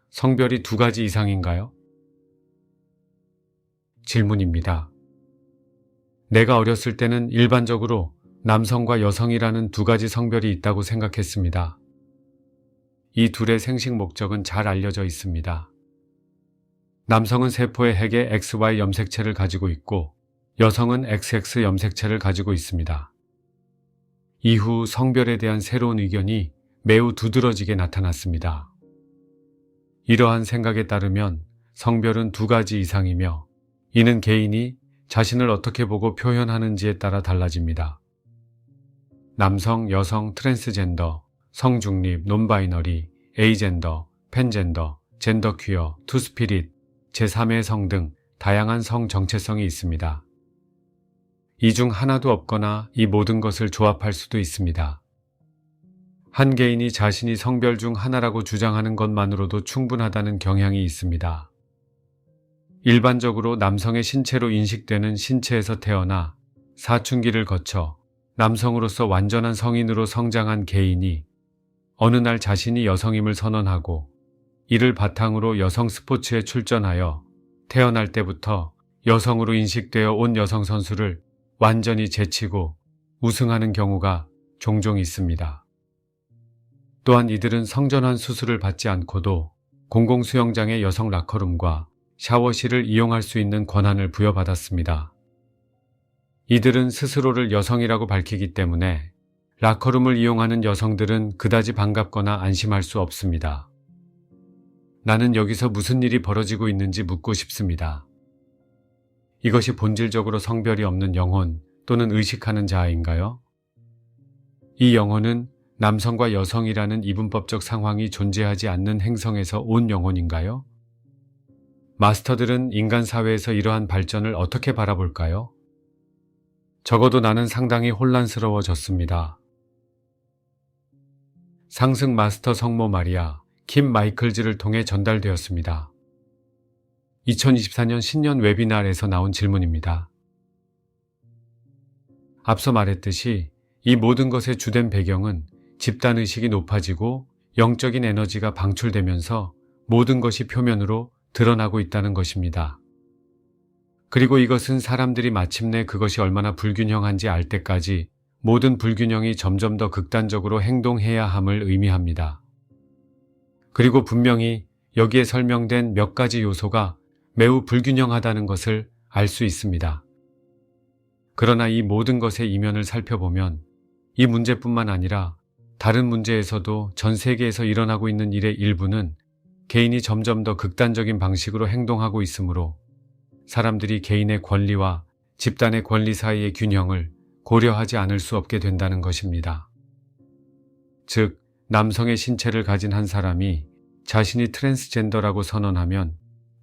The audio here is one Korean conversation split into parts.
성별이 두 가지 이상인가요? 질문입니다. 내가 어렸을 때는 일반적으로 남성과 여성이라는 두 가지 성별이 있다고 생각했습니다. 이 둘의 생식 목적은 잘 알려져 있습니다. 남성은 세포의 핵에 XY 염색체를 가지고 있고 여성은 XX 염색체를 가지고 있습니다. 이후 성별에 대한 새로운 의견이 매우 두드러지게 나타났습니다. 이러한 생각에 따르면 성별은 두 가지 이상이며 이는 개인이 자신을 어떻게 보고 표현하는지에 따라 달라집니다. 남성, 여성, 트랜스젠더, 성중립, 논바이너리, 에이젠더, 팬젠더, 젠더퀴어, 투스피릿, 제3의 성 등 다양한 성 정체성이 있습니다. 이 중 하나도 없거나 이 모든 것을 조합할 수도 있습니다. 한 개인이 자신이 성별 중 하나라고 주장하는 것만으로도 충분하다는 경향이 있습니다. 일반적으로 남성의 신체로 인식되는 신체에서 태어나 사춘기를 거쳐 남성으로서 완전한 성인으로 성장한 개인이 어느 날 자신이 여성임을 선언하고 이를 바탕으로 여성 스포츠에 출전하여 태어날 때부터 여성으로 인식되어 온 여성 선수를 완전히 제치고 우승하는 경우가 종종 있습니다. 또한 이들은 성전환 수술을 받지 않고도 공공수영장의 여성 라커룸과 샤워실을 이용할 수 있는 권한을 부여받았습니다. 이들은 스스로를 여성이라고 밝히기 때문에 라커룸을 이용하는 여성들은 그다지 반갑거나 안심할 수 없습니다. 나는 여기서 무슨 일이 벌어지고 있는지 묻고 싶습니다. 이것이 본질적으로 성별이 없는 영혼 또는 의식하는 자아인가요? 이 영혼은 남성과 여성이라는 이분법적 상황이 존재하지 않는 행성에서 온 영혼인가요? 마스터들은 인간 사회에서 이러한 발전을 어떻게 바라볼까요? 적어도 나는 상당히 혼란스러워졌습니다. 상승 마스터 성모 마리아 킴 마이클즈를 통해 전달되었습니다. 2024년 신년 웨비날에서 나온 질문입니다. 앞서 말했듯이 이 모든 것의 주된 배경은 집단의식이 높아지고 영적인 에너지가 방출되면서 모든 것이 표면으로 드러나고 있다는 것입니다. 그리고 이것은 사람들이 마침내 그것이 얼마나 불균형한지 알 때까지 모든 불균형이 점점 더 극단적으로 행동해야 함을 의미합니다. 그리고 분명히 여기에 설명된 몇 가지 요소가 매우 불균형하다는 것을 알 수 있습니다. 그러나 이 모든 것의 이면을 살펴보면 이 문제뿐만 아니라 다른 문제에서도 전 세계에서 일어나고 있는 일의 일부는 개인이 점점 더 극단적인 방식으로 행동하고 있으므로 사람들이 개인의 권리와 집단의 권리 사이의 균형을 고려하지 않을 수 없게 된다는 것입니다. 즉, 남성의 신체를 가진 한 사람이 자신이 트랜스젠더라고 선언하면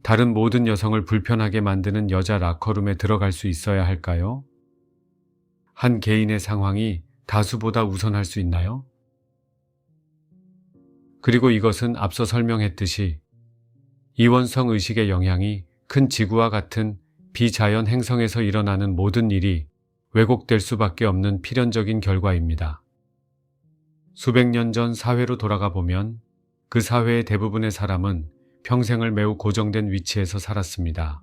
다른 모든 여성을 불편하게 만드는 여자 라커룸에 들어갈 수 있어야 할까요? 한 개인의 상황이 다수보다 우선할 수 있나요? 그리고 이것은 앞서 설명했듯이 이원성 의식의 영향이 큰 지구와 같은 비자연 행성에서 일어나는 모든 일이 왜곡될 수밖에 없는 필연적인 결과입니다. 수백 년 전 사회로 돌아가 보면 그 사회의 대부분의 사람은 평생을 매우 고정된 위치에서 살았습니다.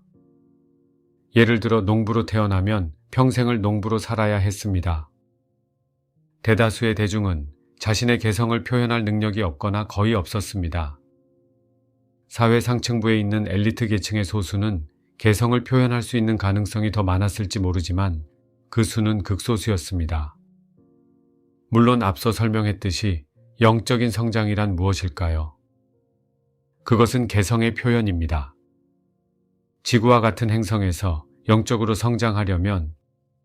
예를 들어 농부로 태어나면 평생을 농부로 살아야 했습니다. 대다수의 대중은 자신의 개성을 표현할 능력이 없거나 거의 없었습니다. 사회 상층부에 있는 엘리트 계층의 소수는 개성을 표현할 수 있는 가능성이 더 많았을지 모르지만 그 수는 극소수였습니다. 물론 앞서 설명했듯이 영적인 성장이란 무엇일까요? 그것은 개성의 표현입니다. 지구와 같은 행성에서 영적으로 성장하려면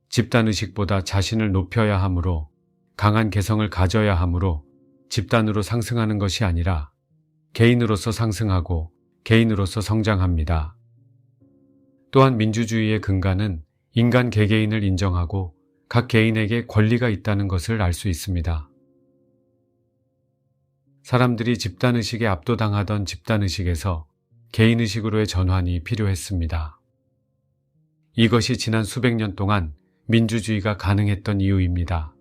집단의식보다 자신을 높여야 하므로 강한 개성을 가져야 하므로 집단으로 상승하는 것이 아니라 개인으로서 상승하고 개인으로서 성장합니다. 또한 민주주의의 근간은 인간 개개인을 인정하고 각 개인에게 권리가 있다는 것을 알 수 있습니다. 사람들이 집단의식에 압도당하던 집단의식에서 개인의식으로의 전환이 필요했습니다. 이것이 지난 수백 년 동안 민주주의가 가능했던 이유입니다.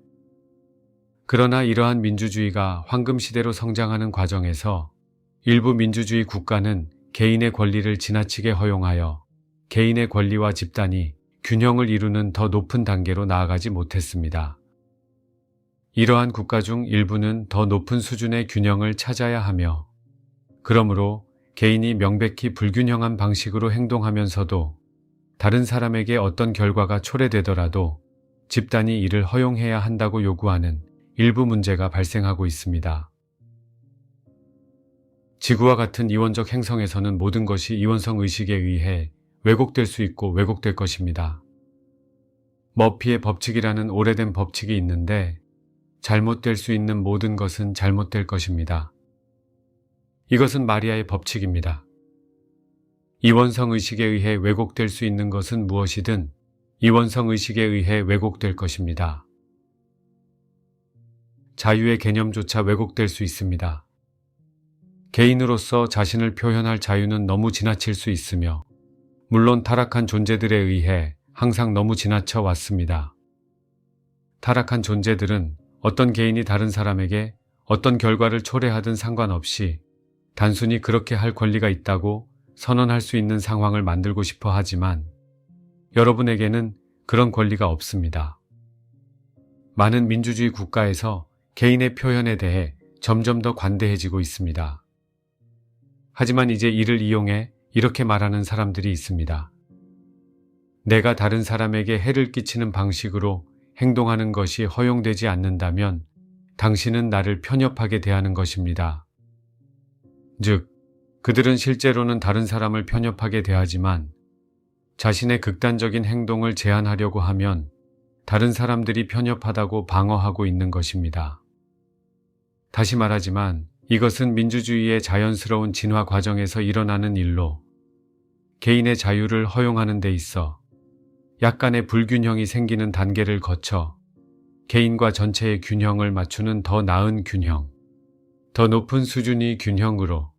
그러나 이러한 민주주의가 황금시대로 성장하는 과정에서 일부 민주주의 국가는 개인의 권리를 지나치게 허용하여 개인의 권리와 집단이 균형을 이루는 더 높은 단계로 나아가지 못했습니다. 이러한 국가 중 일부는 더 높은 수준의 균형을 찾아야 하며, 그러므로 개인이 명백히 불균형한 방식으로 행동하면서도 다른 사람에게 어떤 결과가 초래되더라도 집단이 이를 허용해야 한다고 요구하는 일부 문제가 발생하고 있습니다. 지구와 같은 이원적 행성에서는 모든 것이 이원성 의식에 의해 왜곡될 수 있고 왜곡될 것입니다. 머피의 법칙이라는 오래된 법칙이 있는데 잘못될 수 있는 모든 것은 잘못될 것입니다. 이것은 마리아의 법칙입니다. 이원성 의식에 의해 왜곡될 수 있는 것은 무엇이든 이원성 의식에 의해 왜곡될 것입니다. 자유의 개념조차 왜곡될 수 있습니다. 개인으로서 자신을 표현할 자유는 너무 지나칠 수 있으며, 물론 타락한 존재들에 의해 항상 너무 지나쳐 왔습니다. 타락한 존재들은 어떤 개인이 다른 사람에게 어떤 결과를 초래하든 상관없이 단순히 그렇게 할 권리가 있다고 선언할 수 있는 상황을 만들고 싶어 하지만 여러분에게는 그런 권리가 없습니다. 많은 민주주의 국가에서 개인의 표현에 대해 점점 더 관대해지고 있습니다. 하지만 이제 이를 이용해 이렇게 말하는 사람들이 있습니다. 내가 다른 사람에게 해를 끼치는 방식으로 행동하는 것이 허용되지 않는다면 당신은 나를 편협하게 대하는 것입니다. 즉, 그들은 실제로는 다른 사람을 편협하게 대하지만 자신의 극단적인 행동을 제한하려고 하면 다른 사람들이 편협하다고 방어하고 있는 것입니다. 다시 말하지만 이것은 민주주의의 자연스러운 진화 과정에서 일어나는 일로 개인의 자유를 허용하는 데 있어 약간의 불균형이 생기는 단계를 거쳐 개인과 전체의 균형을 맞추는 더 나은 균형, 더 높은 수준의 균형으로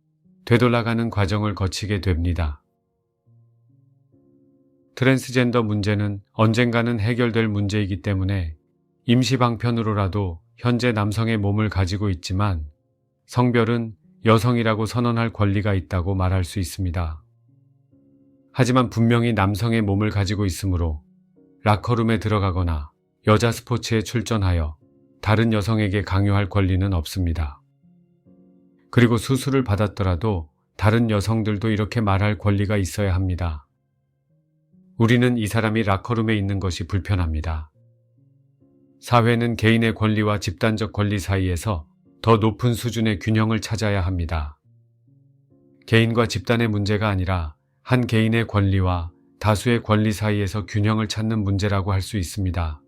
되돌아가는 과정을 거치게 됩니다. 트랜스젠더 문제는 언젠가는 해결될 문제이기 때문에 임시 방편으로라도 현재 남성의 몸을 가지고 있지만 성별은 여성이라고 선언할 권리가 있다고 말할 수 있습니다. 하지만 분명히 남성의 몸을 가지고 있으므로 라커룸에 들어가거나 여자 스포츠에 출전하여 다른 여성에게 강요할 권리는 없습니다. 그리고 수술을 받았더라도 다른 여성들도 이렇게 말할 권리가 있어야 합니다. 우리는 이 사람이 라커룸에 있는 것이 불편합니다. 사회는 개인의 권리와 집단적 권리 사이에서 더 높은 수준의 균형을 찾아야 합니다. 개인과 집단의 문제가 아니라 한 개인의 권리와 다수의 권리 사이에서 균형을 찾는 문제라고 할 수 있습니다.